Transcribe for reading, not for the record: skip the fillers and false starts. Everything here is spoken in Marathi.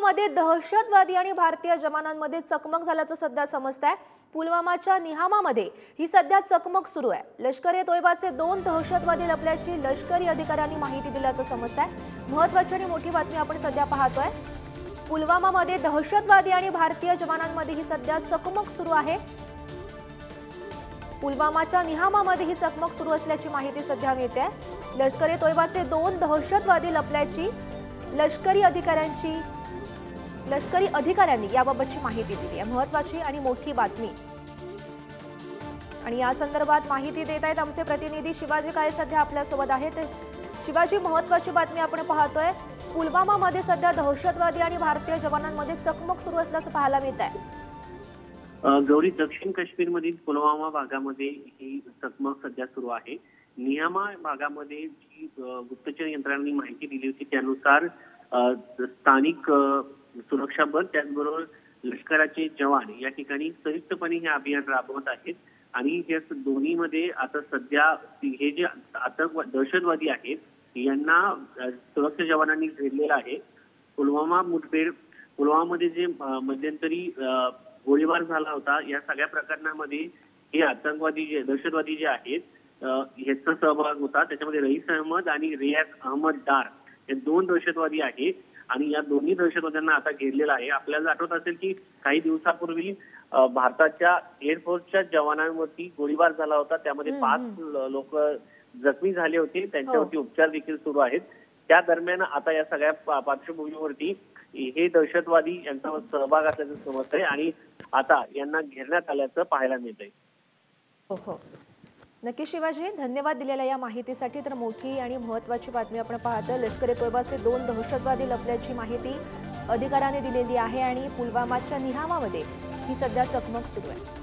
पुलवामामध्ये दहशतवादी आणि भारतीय जवानांमध्ये चकमक झाल्याचं सध्या समजतंय। पुलवामाच्या निहामामध्ये ही सध्या चकमक सुरू आहे। लष्कर-ए-तोयबाचे 2 दहशतवादी लपल्याची लष्करी अधिकाऱ्यांनी माहिती दिल्याचं समजतंय। महत्त्वाची आणि मोठी बातमी आपण सध्या पाहतोय। पुलवामामध्ये दहशतवादी आणि भारतीय जवानांमध्ये ही सध्या चकमक सुरू आहे। पुलवामाच्या निहामामध्ये ही चकमक सुरू असल्याची माहिती सध्या मिळते। लष्कर-ए-तोयबाचे 2 दहशतवादी लपल्याची लष्करी अधिकाऱ्यांनी याबाबतची माहिती दिली आहे। महत्त्वाची आणि मोठी बातमी आणि या संदर्भात माहिती देत आहेत आमचे प्रतिनिधी शिवाजी काळे सध्या आपल्या सोबत आहेत। शिवाजी, महत्त्वाची बातमी आपण पाहतोय। पुलवामामध्ये सध्या दहशतवादी आणि भारतीय जवानांमध्ये चकमक सुरू असल्याचं पाहायला मिळत आहे। गौरी, दक्षिण काश्मीरमधील पुलवामा भागामध्ये ही चकमक सध्या सुरू आहे। निहामा भागामध्ये जी गुप्तचर यंत्रणांनी माहिती दिली होती त्यानुसार स्थानिक सुरक्षा बल त्याचबरोबर लष्कराचे जवान या ठिकाणी संयुक्तपणे हे अभियान राबवत आहेत आणि या दोन्हीमध्ये आता सध्या हे जे दहशतवादी आहेत यांना सुरक्षा जवानांनी घेरलेलं आहे। पुलवामामध्ये जे मध्यंतरी गोळीबार झाला होता या सगळ्या प्रकरणामध्ये हे दहशतवादी जे आहेत ह्याचा सहभाग होता। त्याच्यामध्ये रईस अहमद आणि रियाज अहमद डार हे 2 दहशतवादी आहेत आणि या दोन्ही दहशतवाद्यांना आता घेरलेलं आहे। आपल्याला आठवत असेल की काही दिवसापूर्वी भारताच्या एअरफोर्सच्या जवानांवरती गोळीबार झाला होता, त्यामध्ये 5 लोक जखमी झाले होते, त्यांच्यावरती उपचार देखील सुरू आहेत। त्या दरम्यान आता या सगळ्या पार्श्वभूमीवरती हे दहशतवादी यांचा सहभाग असल्याचं समजतंय आणि आता यांना घेरण्यात आल्याचं पाहायला मिळतंय। हो, नक्की शिवाजी, धन्यवाद दिलेल्या या माहितीसाठी। तर मोठी आणि महत्त्वाची बातमी आपण पाहतोय। लष्कर-ए-तोयबाचे 2 दहशतवादी लपल्याची माहिती अधिकाऱ्यांनी दिलेली आहे आणि पुलवामाच्या निहामामध्ये ही सध्या चकमक सुरू आहे।